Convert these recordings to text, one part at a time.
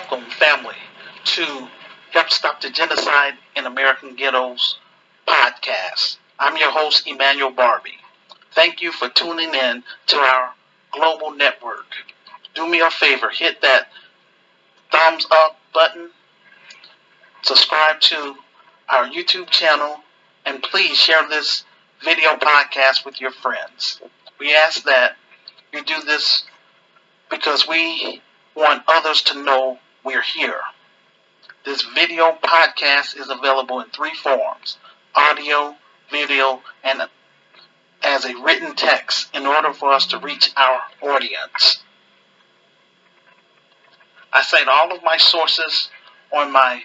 Welcome, family, to Help Stop the Genocide in American Ghettos podcast. I'm your host, Emmanuel Barbee. Thank you for tuning in to our global network. Do me a favor, hit that thumbs up button, subscribe to our YouTube channel, and please share this video podcast with your friends. We ask that you do this because we want others to know we're here. This video podcast is available in 3 forms: audio, video, and as a written text in order for us to reach our audience. I cite all of my sources on my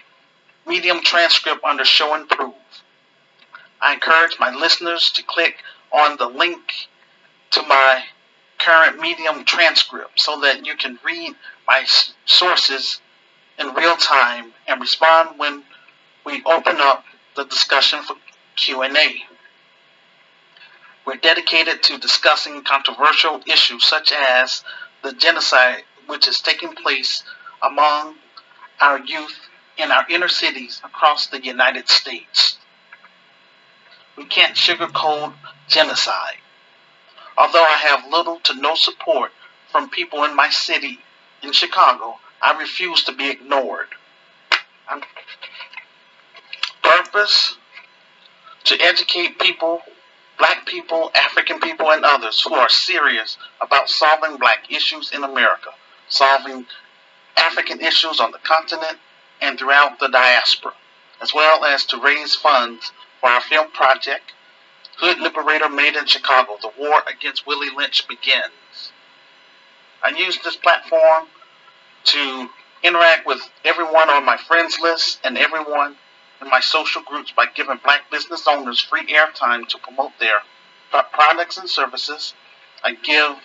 Medium transcript under Show and Prove. I encourage my listeners to click on the link to my current Medium transcript so that you can read my sources in real time and respond when we open up the discussion for Q&A. We're dedicated to discussing controversial issues such as the genocide which is taking place among our youth in our inner cities across the United States. We can't sugarcoat genocide. Although I have little to no support from people in my city, in Chicago, I refuse to be ignored. Purpose: to educate people, black people, African people, and others who are serious about solving black issues in America, solving African issues on the continent and throughout the diaspora, as well as to raise funds for our film project, Hood Liberator Made in Chicago, The War Against Willie Lynch Begins. I use this platform to interact with everyone on my friends list and everyone in my social groups by giving black business owners free airtime to promote their products and services. I give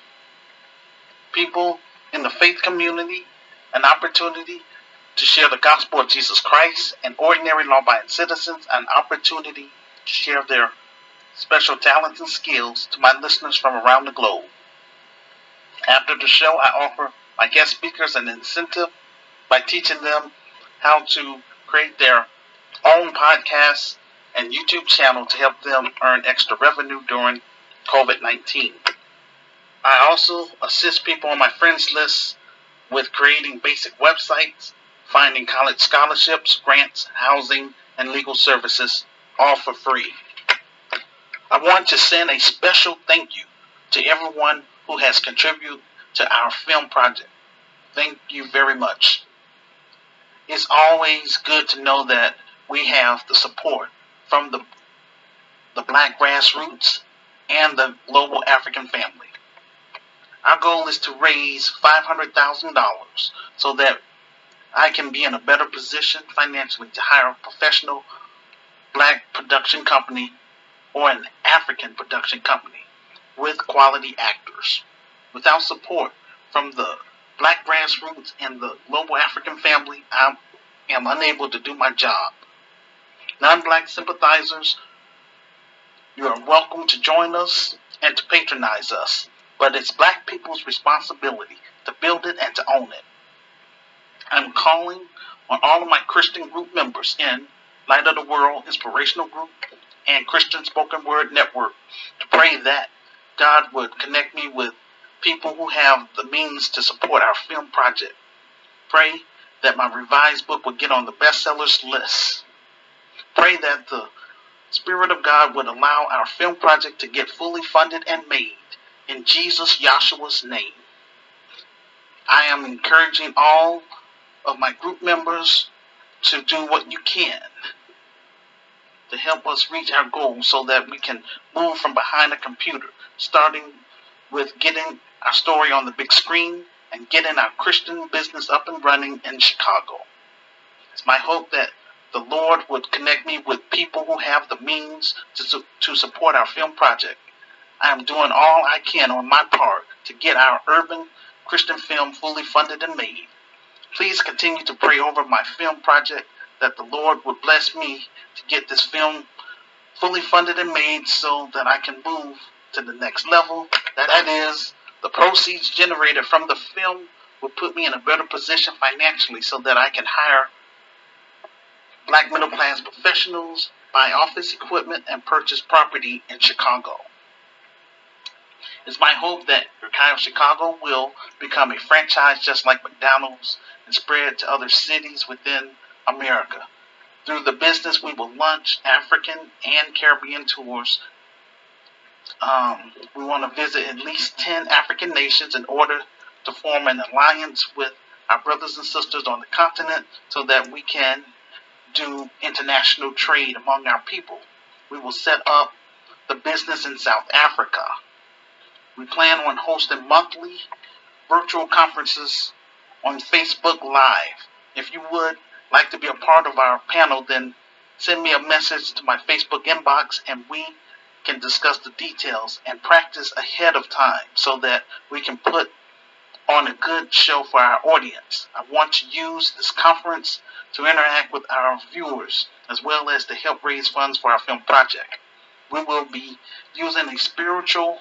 people in the faith community an opportunity to share the gospel of Jesus Christ, and ordinary law-abiding citizens an opportunity to share their special talents and skills to my listeners from around the globe. After the show, I offer my guest speakers an incentive by teaching them how to create their own podcast and YouTube channel to help them earn extra revenue during COVID-19. I also assist people on my friends list with creating basic websites, finding college scholarships, grants, housing, and legal services, all for free. I want to send a special thank you to everyone who has contributed to our film project. Thank you very much. It's always good to know that we have the support from the black grassroots and the global African family. Our goal is to raise $500,000 so that I can be in a better position financially to hire a professional black production company or an African production company with quality actors. Without support from the black grassroots and the global African family, I am unable to do my job. Non-black sympathizers, you are welcome to join us and to patronize us, but it's black people's responsibility to build it and to own it. I'm calling on all of my Christian group members in Light of the World Inspirational Group and Christian Spoken Word Network to pray that God would connect me with people who have the means to support our film project. Pray that my revised book would get on the bestsellers list. Pray that the Spirit of God would allow our film project to get fully funded and made in Jesus Yahshua's name. I am encouraging all of my group members to do what you can to help us reach our goals so that we can move from behind a computer, starting with getting our story on the big screen and getting our Christian business up and running in Chicago. It's my hope that the Lord would connect me with people who have the means to support our film project. I am doing all I can on my part to get our urban Christian film fully funded and made. Please continue to pray over my film project that the Lord would bless me to get this film fully funded and made so that I can move to the next level. That is, the proceeds generated from the film will put me in a better position financially so that I can hire black middle class professionals, buy office equipment, and purchase property in Chicago. It's my hope that GRCAI of Chicago will become a franchise just like McDonald's and spread to other cities within America. Through the business, we will launch African and Caribbean tours. We want to visit at least 10 African nations in order to form an alliance with our brothers and sisters on the continent so that we can do international trade among our people. We will set up the business in South Africa. We plan on hosting monthly virtual conferences on Facebook Live. If you would like to be a part of our panel, then send me a message to my Facebook inbox and we can discuss the details and practice ahead of time so that we can put on a good show for our audience. I want to use this conference to interact with our viewers as well as to help raise funds for our film project. We will be using a spiritual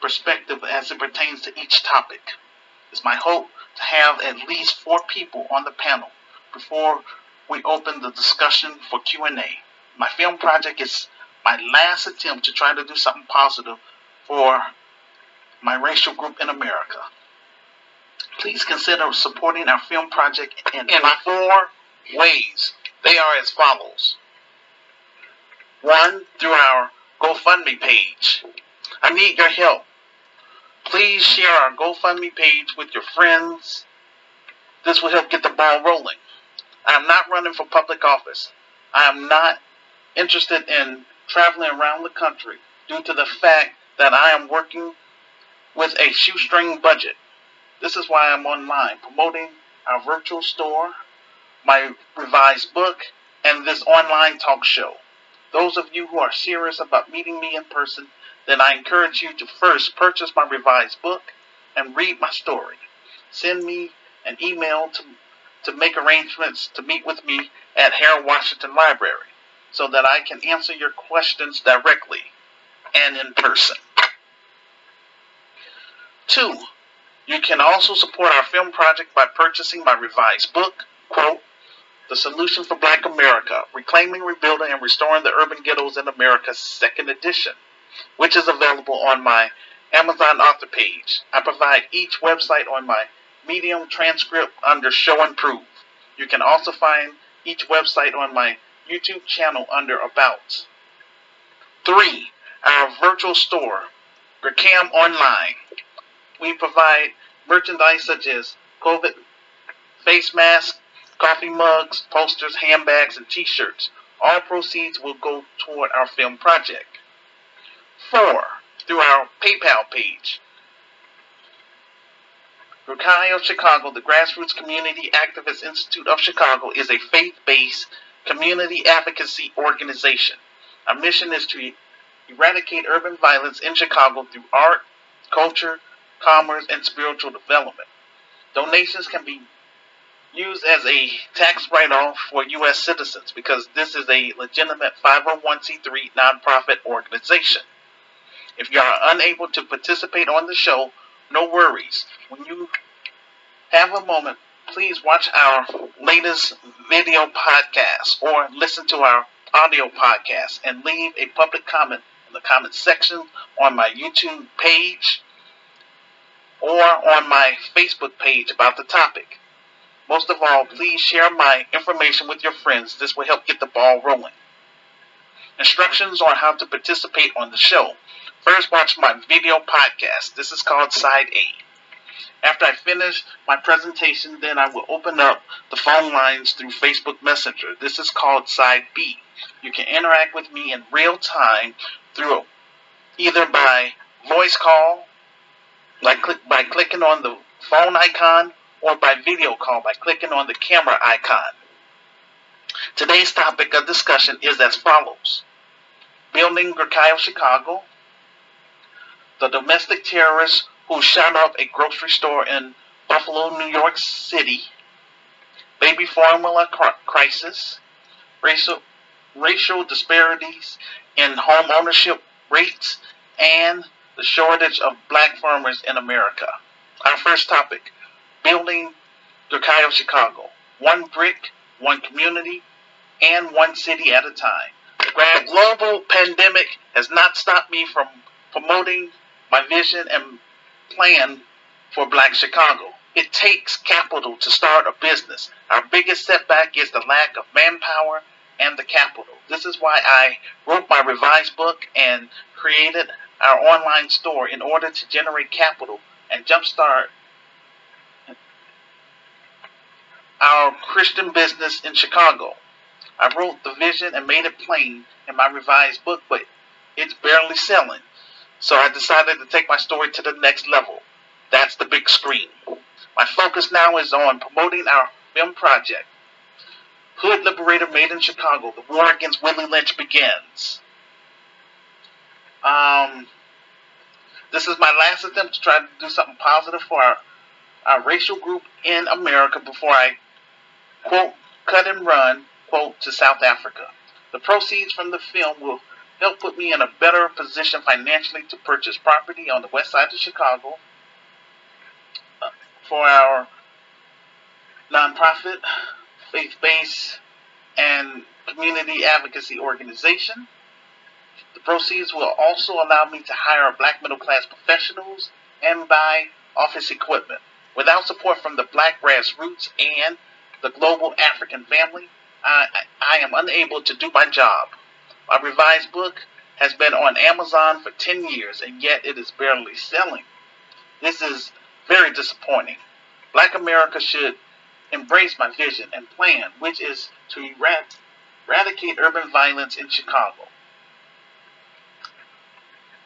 perspective as it pertains to each topic. It's my hope to have at least 4 people on the panel before we open the discussion for Q&A. My film project is my last attempt to try to do something positive for my racial group in America. Please consider supporting our film project in 4 ways. They are as follows. 1, through our GoFundMe page. I need your help. Please share our GoFundMe page with your friends. This will help get the ball rolling. I am not running for public office. I am not interested in traveling around the country due to the fact that I am working with a shoestring budget. This is why I'm online promoting our virtual store, my revised book, and this online talk show. Those of you who are serious about meeting me in person, then I encourage you to first purchase my revised book and read my story. Send me an email to make arrangements to meet with me at Harold Washington Library so that I can answer your questions directly and in person. 2, you can also support our film project by purchasing my revised book, quote, The Solution for Black America, Reclaiming, Rebuilding, and Restoring the Urban Ghettos in America, 2nd edition, which is available on my Amazon author page. I provide each website on my Medium transcript under Show and Prove. You can also find each website on my YouTube channel under About. 3, our virtual store, GRCAI Online. We provide merchandise such as COVID face masks, coffee mugs, posters, handbags, and t-shirts. All proceeds will go toward our film project. 4, through our PayPal page. GRCAI of Chicago, the Grassroots Community Activist Institute of Chicago, is a faith-based community advocacy organization. Our mission is to eradicate urban violence in Chicago through art, culture, commerce, and spiritual development. Donations can be used as a tax write-off for U.S. citizens because this is a legitimate 501c3 nonprofit organization. If you are unable to participate on the show, no worries. When you have a moment, please watch our latest video podcast or listen to our audio podcast and leave a public comment in the comment section on my YouTube page or on my Facebook page about the topic. Most of all, please share my information with your friends. This will help get the ball rolling. Instructions on how to participate on the show. First, watch my video podcast. This is called Side A. After I finish my presentation, then I will open up the phone lines through Facebook Messenger. This is called Side B. You can interact with me in real time through either by voice call, by clicking on the phone icon, or by video call by clicking on the camera icon. Today's topic of discussion is as follows. Building GRCAI of Chicago, the domestic terrorists who shot up a grocery store in Buffalo, New York City, baby formula crisis, racial disparities in home ownership rates, and the shortage of black farmers in America. Our first topic, building GRCAI of Chicago, one brick, one community, and one city at a time. The global pandemic has not stopped me from promoting my vision and plan for Black Chicago. It takes capital to start a business. Our biggest setback is the lack of manpower and the capital. This is why I wrote my revised book and created our online store in order to generate capital and jumpstart our Christian business in Chicago. I wrote the vision and made it plain in my revised book, but it's barely selling. So I decided to take my story to the next level. That's the big screen. My focus now is on promoting our film project, Hood Liberator Made in Chicago, The War Against Willie Lynch Begins. This is my last attempt to try to do something positive for our racial group in America before I, quote, cut and run, quote, to South Africa. The proceeds from the film will help put me in a better position financially to purchase property on the west side of Chicago for our nonprofit, faith-based, and community advocacy organization. The proceeds will also allow me to hire black middle-class professionals and buy office equipment. Without support from the black grassroots and the global African family, I am unable to do my job. My revised book has been on Amazon for 10 years, and yet it is barely selling. This is very disappointing. Black America should embrace my vision and plan, which is to eradicate urban violence in Chicago.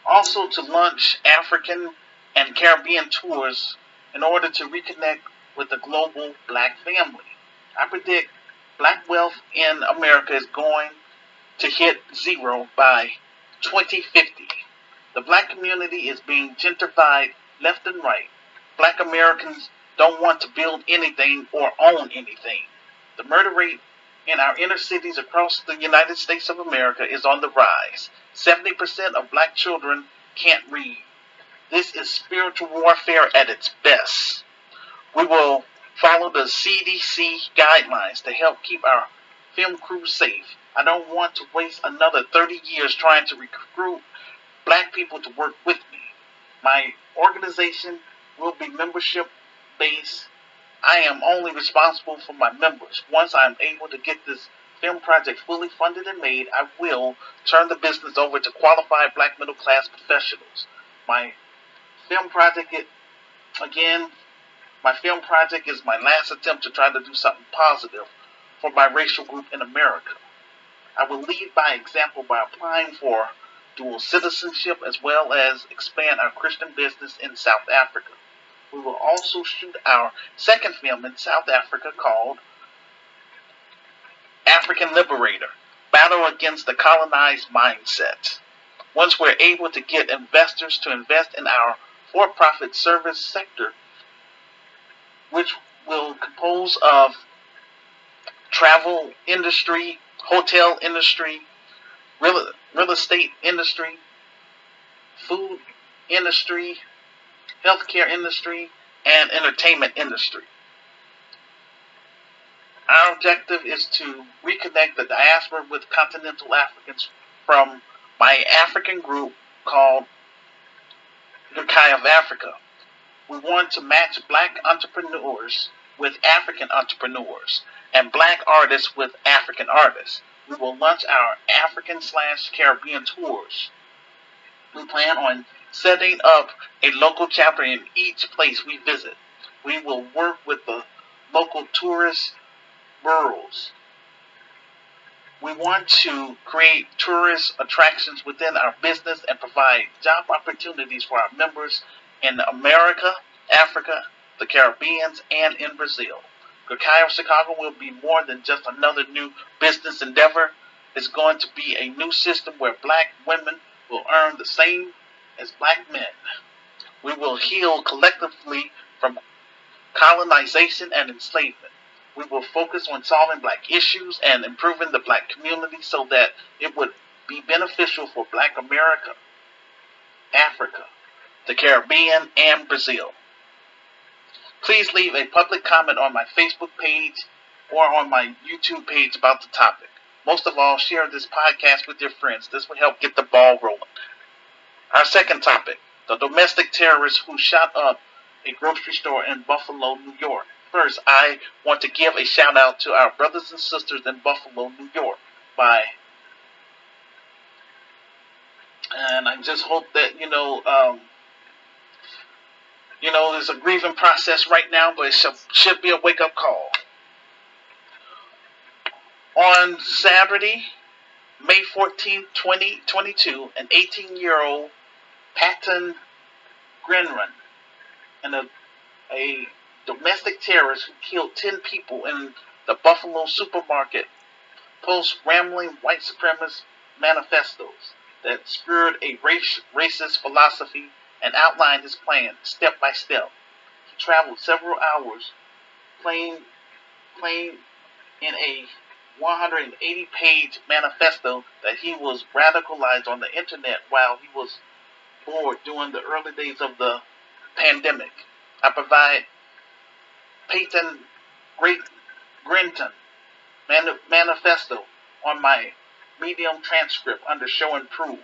Also to launch African and Caribbean tours in order to reconnect with the global black family. I predict black wealth in America is going to hit zero by 2050. The black community is being gentrified left and right. Black Americans don't want to build anything or own anything. The murder rate in our inner cities across the United States of America is on the rise. 70% of black children can't read. This is spiritual warfare at its best. We will follow the CDC guidelines to help keep our film crew safe. I don't want to waste another 30 years trying to recruit black people to work with me. My organization will be membership-based. I am only responsible for my members. Once I am able to get this film project fully funded and made, I will turn the business over to qualified black middle-class professionals. My film project is my last attempt to try to do something positive for my racial group in America. I will lead by example by applying for dual citizenship as well as expand our Christian business in South Africa. We will also shoot our second film in South Africa called African Liberator, Battle Against the Colonized Mindset. Once we're able to get investors to invest in our for-profit service sector, which will compose of travel industry, hotel industry, real estate industry, food industry, healthcare industry, and entertainment industry. Our objective is to reconnect the diaspora with continental Africans from my African group called GRCAI of Africa. We want to match black entrepreneurs with African entrepreneurs and black artists with African artists. We will launch our African/Caribbean tours. We plan on setting up a local chapter in each place we visit. We will work with the local tourist bureaus. We want to create tourist attractions within our business and provide job opportunities for our members in America, Africa, the Caribbean, and in Brazil. GRCAI of Chicago will be more than just another new business endeavor. It's going to be a new system where black women will earn the same as black men. We will heal collectively from colonization and enslavement. We will focus on solving black issues and improving the black community so that it would be beneficial for black America, Africa, the Caribbean, and Brazil. Please leave a public comment on my Facebook page or on my YouTube page about the topic. Most of all, share this podcast with your friends. This will help get the ball rolling. Our second topic, the domestic terrorist who shot up a grocery store in Buffalo, New York. First, I want to give a shout out to our brothers and sisters in Buffalo, New York. And I just hope that, there's a grieving process right now, but it should be a wake-up call. On Saturday, May 14, 2022, an 18-year-old Patton Grenran and a domestic terrorist who killed 10 people in the Buffalo supermarket post rambling white supremacist manifestos that spurred a racist philosophy and outlined his plan step by step. He traveled several hours playing in a 180-page manifesto that he was radicalized on the internet while he was bored during the early days of the pandemic. I provide Peyton Grenton manifesto on my Medium transcript under show and prove.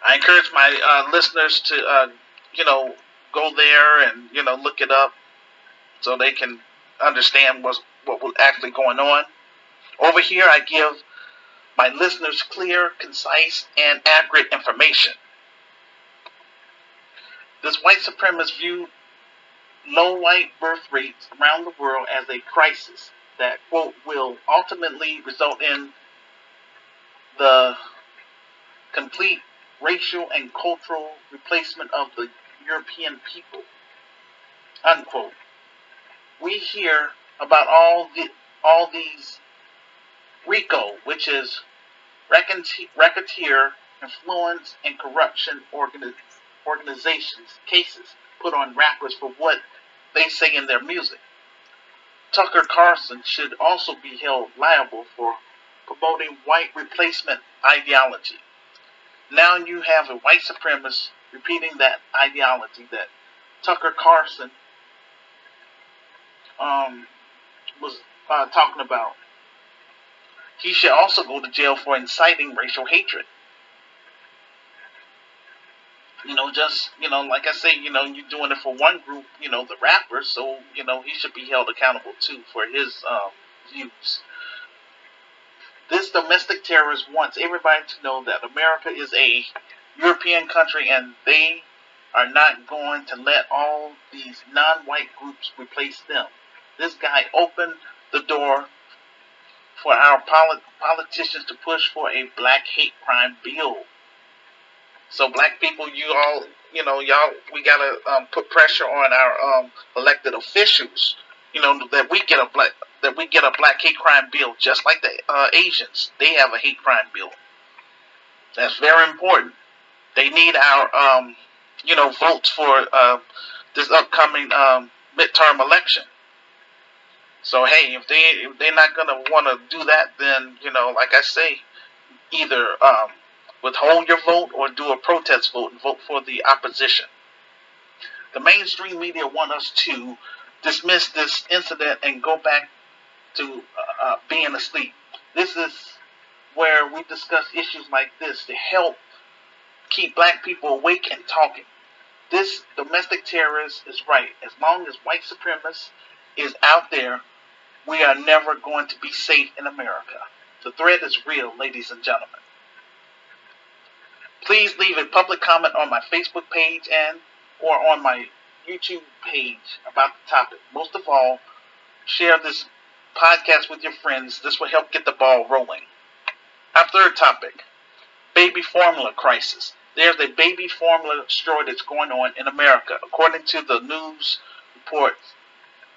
I encourage my listeners to go there and look it up so they can understand what was actually going on. Over here, I give my listeners clear, concise, and accurate information. This white supremacist viewed low white birth rates around the world as a crisis that, quote, will ultimately result in the complete racial and cultural replacement of the European people, unquote. We hear about all these RICO, which is racketeer, influence, and corruption organizations cases put on rappers for what they say in their music. Tucker Carlson should also be held liable for promoting white replacement ideology. Now you have a white supremacist repeating that ideology that Tucker Carlson was talking about. He should also go to jail for inciting racial hatred. Like I say, you're doing it for one group, the rappers, so, he should be held accountable too for his views. This domestic terrorist wants everybody to know that America is a European country and they are not going to let all these non-white groups replace them. This guy opened the door for our politicians to push for a black hate crime bill. So black people, y'all, we gotta put pressure on our elected officials, that we get a black hate crime bill, just like the Asians. They have a hate crime bill. That's very important. They need our, votes for this upcoming midterm election. So hey, if they're not gonna want to do that, then like I say, either withhold your vote or do a protest vote and vote for the opposition. The mainstream media want us to dismiss this incident and go back to being asleep. This is where we discuss issues like this to help keep black people awake and talking. This domestic terrorist is right. As long as white supremacists is out there, we are never going to be safe in America. The threat is real, ladies and gentlemen. Please leave a public comment on my Facebook page or on my YouTube page about the topic. Most of all, share this podcast with your friends. This will help get the ball rolling. Our third topic, baby formula crisis. There's a baby formula shortage going on in America. According to the news reports,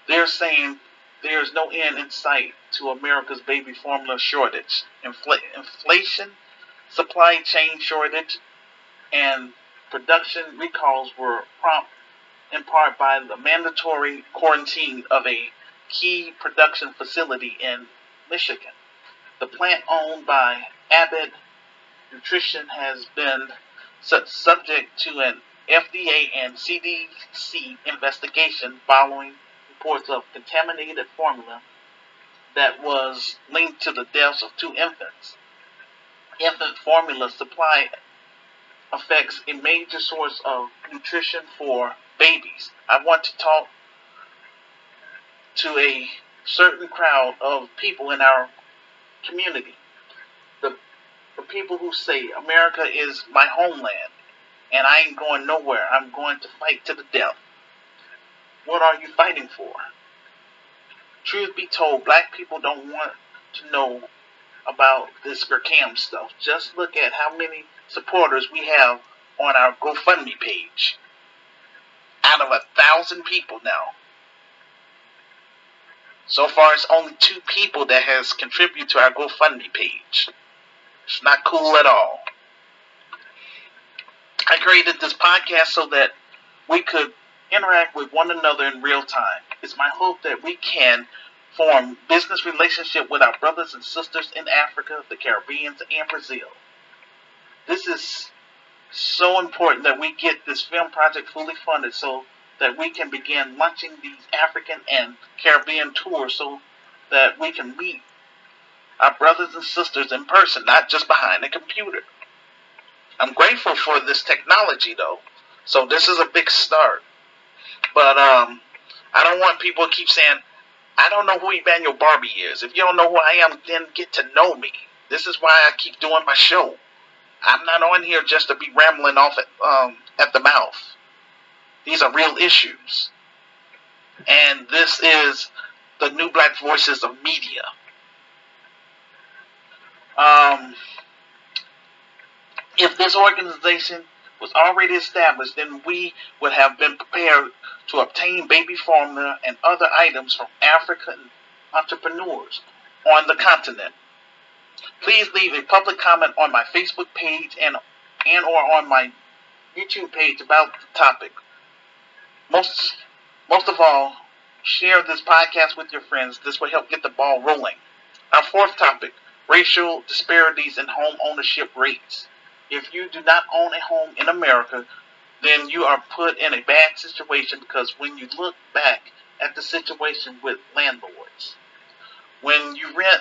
they're saying there's no end in sight to America's baby formula shortage. Inflation, supply chain shortage, and production recalls were prompted in part by the mandatory quarantine of a key production facility in Michigan. The plant owned by Abbott Nutrition has been subject to an FDA and CDC investigation following reports of contaminated formula that was linked to the deaths of 2 infants. Infant formula supply affects a major source of nutrition for babies. I want to talk to a certain crowd of people in our community. The, the people who say America is my homeland and I ain't going nowhere. I'm going to fight to the death. What are you fighting for? Truth be told, black people don't want to know about this GRCAI stuff. Just look at how many supporters we have on our GoFundMe page. Out of 1,000 people now. So far, it's only 2 people that has contributed to our GoFundMe page. It's not cool at all. I created this podcast so that we could interact with one another in real time. It's my hope that we can form business relationship with our brothers and sisters in Africa, the Caribbean, and Brazil. This is so important that we get this film project fully funded so that we can begin launching these African and Caribbean tours so that we can meet our brothers and sisters in person, not just behind a computer. I'm grateful for this technology though, so this is a big start. But I don't want people to keep saying, I don't know who Emmanuel Barbee is. If you don't know who I am, then get to know me. This is why I keep doing my show. I'm not on here just to be rambling off at the mouth. These are real issues. And this is the New Black Voices of Media. If this organization was already established, then we would have been prepared to obtain baby formula and other items from African entrepreneurs on the continent. Please leave a public comment on my Facebook page and or on my YouTube page about the topic. Most of all, share this podcast with your friends. This will help get the ball rolling. Our 4th topic, racial disparities in home ownership rates. If you do not own a home in America, then you are put in a bad situation because when you look back at the situation with landlords, when you rent,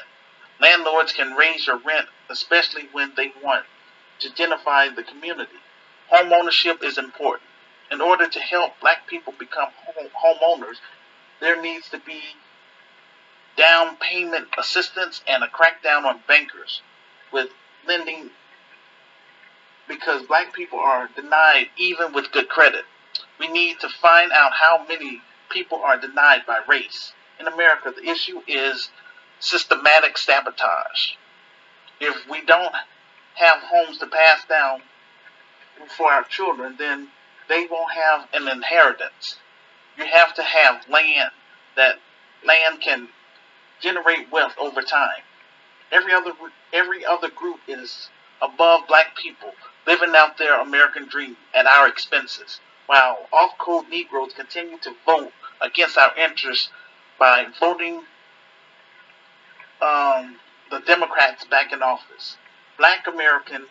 landlords can raise your rent, especially when they want to gentrify the community. Home ownership is important. In order to help black people become homeowners, there needs to be down payment assistance and a crackdown on bankers with lending, because black people are denied even with good credit. We need to find out how many people are denied by race. In America, the issue is systematic sabotage. If we don't have homes to pass down for our children, then they won't have an inheritance. You have to have land. That land can generate wealth over time. Every other group is above black people, living out their American dream at our expenses, while off-code Negroes continue to vote against our interests by voting the Democrats back in office. Black Americans,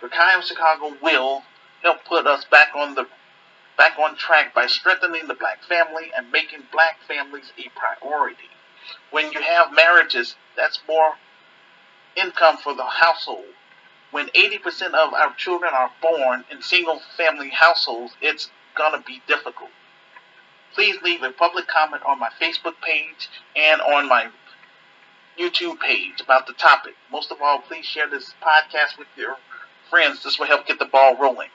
GRCAI of Chicago will help put us back on track by strengthening the black family and making black families a priority. When you have marriages, that's more income for the household. When 80% of our children are born in single-family households, it's going to be difficult. Please leave a public comment on my Facebook page and on my YouTube page about the topic. Most of all, please share this podcast with your friends. This will help get the ball rolling.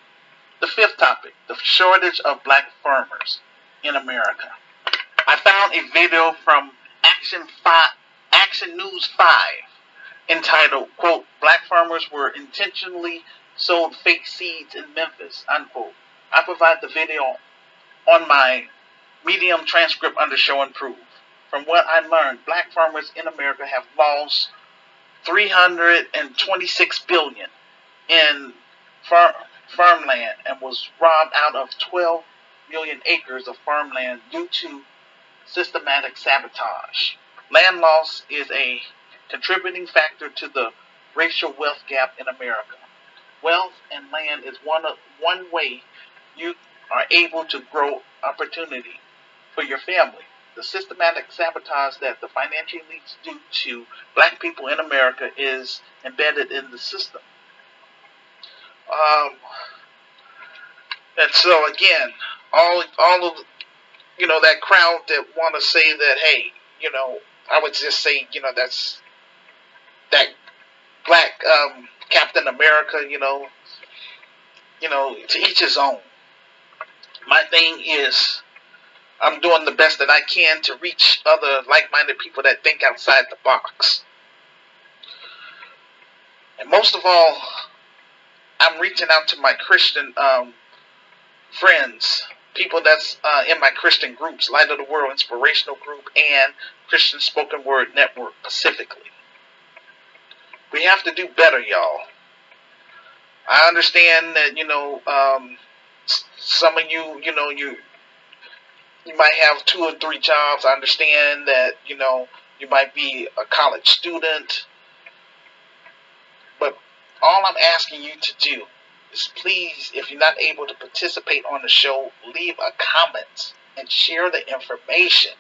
The 5th topic, the shortage of black farmers in America. I found a video from Action News 5 entitled, quote, "Black farmers were intentionally sold fake seeds in Memphis," unquote. I provide the video on my Medium transcript under show and prove. From what I learned, black farmers in America have lost $326 billion in farmland and was robbed out of 12 million acres of farmland due to systematic sabotage. Land loss is a contributing factor to the racial wealth gap in America. Wealth and land is one way you are able to grow opportunity for your family. The systematic sabotage that the financial elites do to black people in America is embedded in the system. Um, and so again, all of that crowd that want to say that, hey, I would just say, that's that black Captain America, to each his own. My thing is, I'm doing the best that I can to reach other like-minded people that think outside the box. And most of all, I'm reaching out to my Christian friends, people that's in my Christian groups, Light of the World Inspirational Group and Christian Spoken Word Network specifically. We have to do better, y'all. I understand that, some of you, you might have 2 or 3 jobs. I understand that, you might be a college student. But all I'm asking you to do is, please, if you're not able to participate on the show, leave a comment and share the information,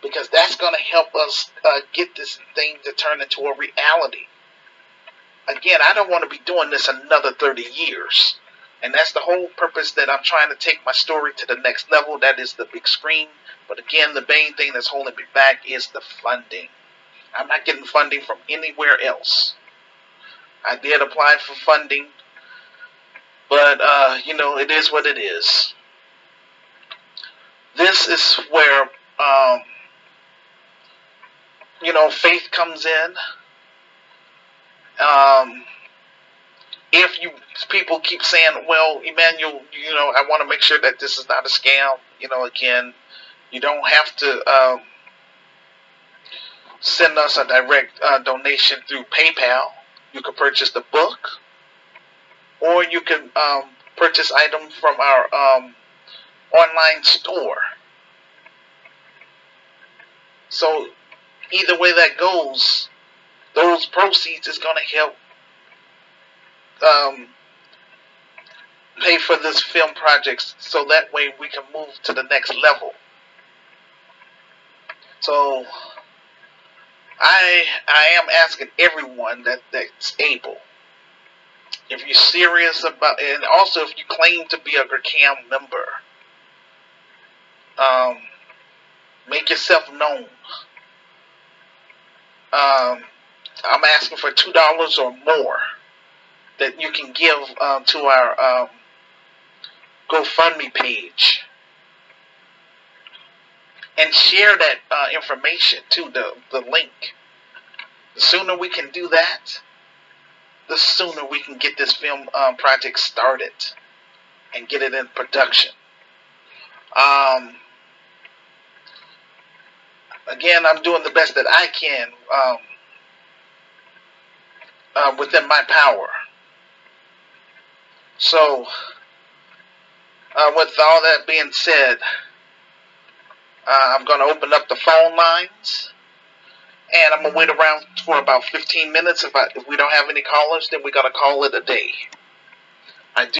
because that's going to help us get this thing to turn into a reality. Again, I don't want to be doing this another 30 years. And that's the whole purpose, that I'm trying to take my story to the next level. That is the big screen. But again, the main thing that's holding me back is the funding. I'm not getting funding from anywhere else. I did apply for funding, but, it is what it is. This is where, faith comes in. If people keep saying, well, Emmanuel, I want to make sure that this is not a scam. Again, you don't have to send us a direct donation through PayPal. You can purchase the book, or you can purchase items from our online store. So either way that goes, those proceeds is going to help pay for this film project, so that way we can move to the next level. So I am asking everyone that's able, if you're serious about, and also if you claim to be a GRCAI member, make yourself known. I'm asking for $2 or more that you can give to our GoFundMe page, and share that information to the link. The sooner we can do that, the sooner we can get this film project started and get it in production. Again, I'm doing the best that I can within my power. So, with all that being said, I'm going to open up the phone lines, and I'm going to wait around for about 15 minutes. If we don't have any callers, then we're going to call it a day. I do